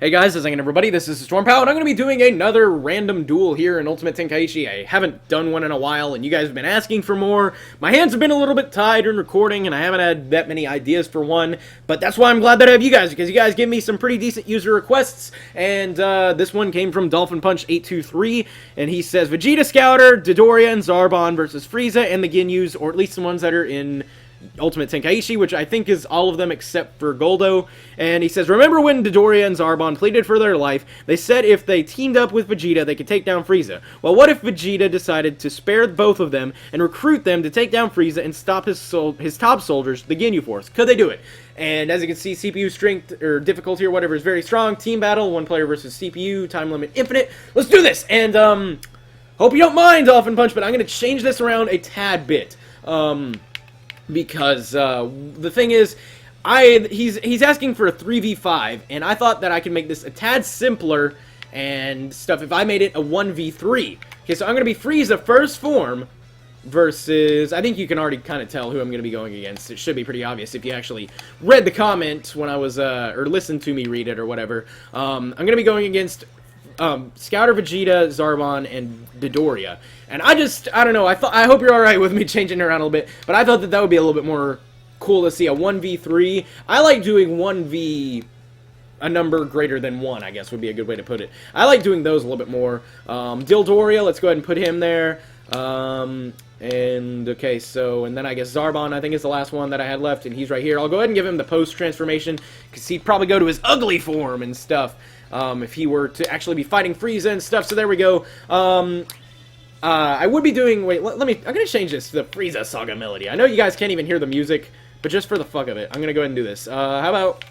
Hey guys, how's it going everybody? This is TheStormPow, and I'm going to be doing another random duel here in Ultimate Tenkaichi. I haven't done one in a while, and you guys have been asking for more. My hands have been a little bit tied in recording, and I haven't had that many ideas for one, but that's why I'm glad that I have you guys, because you guys give me some pretty decent user requests, and this one came from Dolphin Punch 823, and he says, Vegeta Scouter, Dodoria, and Zarbon versus Frieza, and the Ginyus, or at least the ones that are in Ultimate Tenkaichi, which I think is all of them except for Goldo. And he says, remember when Dodoria and Zarbon pleaded for their life? They said if they teamed up with Vegeta, they could take down Frieza. Well, what if Vegeta decided to spare both of them and recruit them to take down Frieza and stop his top soldiers, the Ginyu Force? Could they do it? And as you can see, CPU strength, or difficulty, or whatever, is very strong. Team battle, one player versus CPU, time limit infinite. Let's do this! And, hope you don't mind, Dolphin Punch, but I'm going to change this around a tad bit. Because the thing is, he's asking for a 3v5, and I thought that I could make this a tad simpler and stuff if I made it a 1v3. Okay, so I'm going to be Frieza first form versus, I think you can already kind of tell who I'm going to be going against. It should be pretty obvious if you actually read the comment when I was, or listened to me read it or whatever. I'm going to be going against Scouter, Vegeta, Zarbon, and Dodoria. And I don't know, I hope you're alright with me changing it around a little bit, but I thought that would be a little bit more cool to see a 1v3. I like doing 1v, a number greater than 1, I guess would be a good way to put it. I like doing those a little bit more. Dodoria, let's go ahead and put him there. And, okay, so, and then I guess Zarbon, I think, is the last one that I had left, and he's right here. I'll go ahead and give him the post-transformation, because he'd probably go to his ugly form and stuff, if he were to actually be fighting Frieza and stuff, so there we go. I would be doing, wait, I'm gonna change this to the Frieza Saga melody. I know you guys can't even hear the music, but just for the fuck of it, I'm gonna go ahead and do this. How about,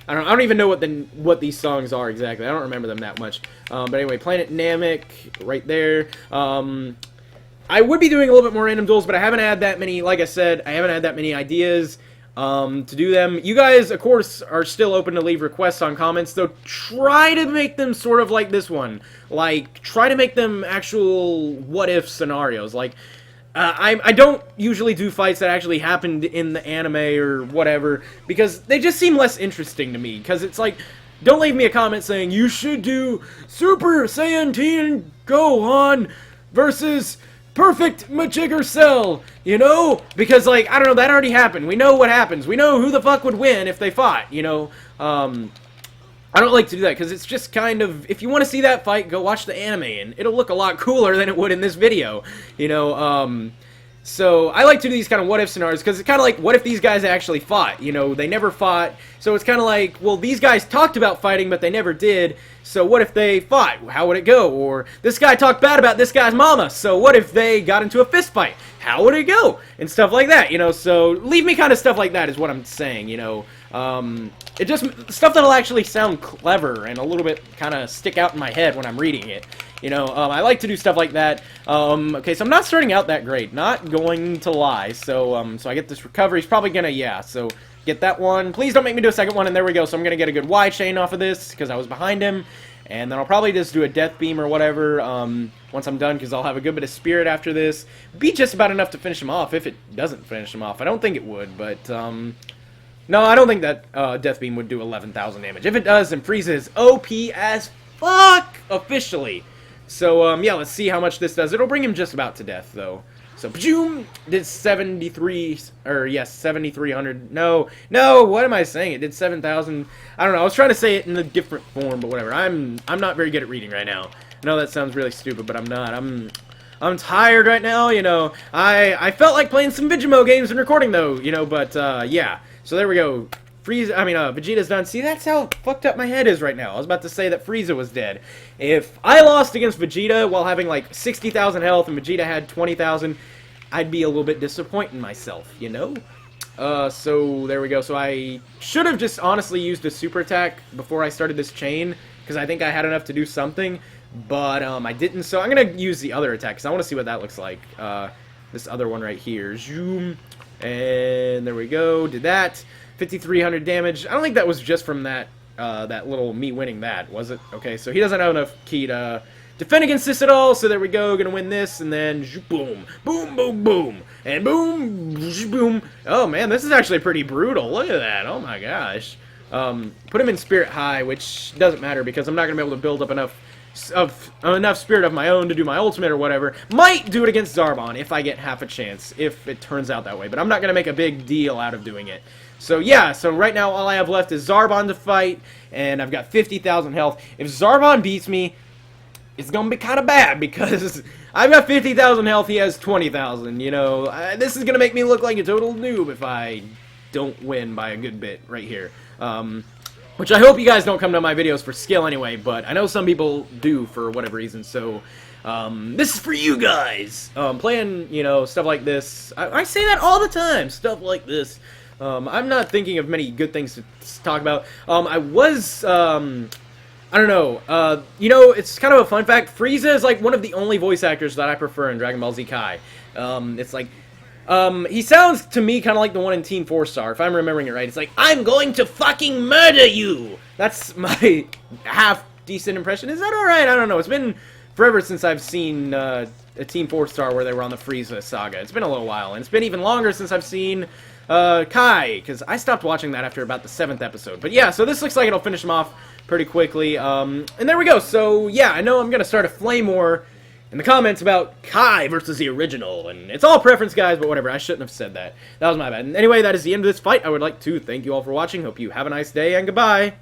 I don't even know what these songs are exactly. I don't remember them that much. But anyway, Planet Namek, right there. I would be doing a little bit more random duels, but I haven't had that many, like I said, I haven't had that many ideas to do them. You guys, of course, are still open to leave requests on comments, though try to make them sort of like this one. Like, try to make them actual what-if scenarios. Like, I don't usually do fights that actually happened in the anime or whatever, because they just seem less interesting to me, because it's like, don't leave me a comment saying, you should do Super Saiyan Teen Gohan versus Perfect Majigger Cell, you know? Because, like, I don't know, that already happened. We know what happens. We know who the fuck would win if they fought, you know? I don't like to do that, because it's just kind of, if you want to see that fight, go watch the anime, and it'll look a lot cooler than it would in this video, you know? So, I like to do these kind of what-if scenarios, because it's kind of like, what if these guys actually fought? You know, they never fought, so it's kind of like, well, these guys talked about fighting, but they never did, so what if they fought? How would it go? Or, this guy talked bad about this guy's mama, so what if they got into a fist fight? How would it go? And stuff like that, you know, so leave me kind of stuff like that is what I'm saying, you know. It just, stuff that'll actually sound clever and a little bit kind of stick out in my head when I'm reading it. You know, I like to do stuff like that. Okay, so I'm not starting out that great, not going to lie. So, so I get this recovery. He's probably gonna, yeah, so get that one. Please don't make me do a second one, and there we go. So I'm gonna get a good Y chain off of this, because I was behind him. And then I'll probably just do a death beam or whatever, once I'm done, because I'll have a good bit of spirit after this. Be just about enough to finish him off, if it doesn't finish him off. I don't think it would, but, no, I don't think that, death beam would do 11,000 damage. If it does, then Frieza is OP as fuck, officially. So, yeah, let's see how much this does. It'll bring him just about to death, though. So, Pajoom did 73, or yes, 7,300. No, what am I saying? It did 7,000. I don't know. I was trying to say it in a different form, but whatever. I'm not very good at reading right now. I know that sounds really stupid, but I'm not. I'm tired right now, you know. I felt like playing some Vegemo games and recording, though, you know, but, yeah. So there we go. Vegeta's done. See, that's how fucked up my head is right now. I was about to say that Frieza was dead. If I lost against Vegeta while having, like, 60,000 health and Vegeta had 20,000, I'd be a little bit disappointed in myself, you know? So there we go. So I should have just honestly used a super attack before I started this chain, because I think I had enough to do something, but, I didn't. So I'm gonna use the other attack, because I want to see what that looks like. This other one right here. Zoom. And there we go. Did that. 5,300 damage. I don't think that was just from that that little me winning that, was it? Okay, so he doesn't have enough ki to defend against this at all, so there we go. Gonna win this, and then boom, boom, boom, boom, and boom, boom. Oh man, this is actually pretty brutal. Look at that. Oh my gosh. Put him in Spirit High, which doesn't matter because I'm not going to be able to build up enough spirit of my own to do my ultimate or whatever. Might do it against Zarbon if I get half a chance, if it turns out that way. But I'm not going to make a big deal out of doing it. So yeah, so right now all I have left is Zarbon to fight, and I've got 50,000 health. If Zarbon beats me, it's going to be kind of bad because I've got 50,000 health, he has 20,000, you know. This is going to make me look like a total noob if I don't win by a good bit right here. Which I hope you guys don't come to my videos for skill anyway, but I know some people do for whatever reason, so this is for you guys. Playing, you know, stuff like this. I say that all the time, stuff like this. I'm not thinking of many good things to talk about. I don't know, you know, it's kind of a fun fact. Frieza is like one of the only voice actors that I prefer in Dragon Ball Z Kai. It's like, he sounds to me kind of like the one in Team 4-Star, if I'm remembering it right. It's like, I'm going to fucking murder you! That's my half-decent impression. Is that alright? I don't know. It's been forever since I've seen a Team 4-Star where they were on the Frieza saga. It's been a little while, and it's been even longer since I've seen Kai, because I stopped watching that after about the 7th episode. But yeah, so this looks like it'll finish him off pretty quickly. And there we go. So yeah, I know I'm going to start a flame war in the comments about Kai versus the original, and it's all preference, guys, but whatever, I shouldn't have said that. That was my bad. And anyway, that is the end of this fight. I would like to thank you all for watching. Hope you have a nice day, and goodbye.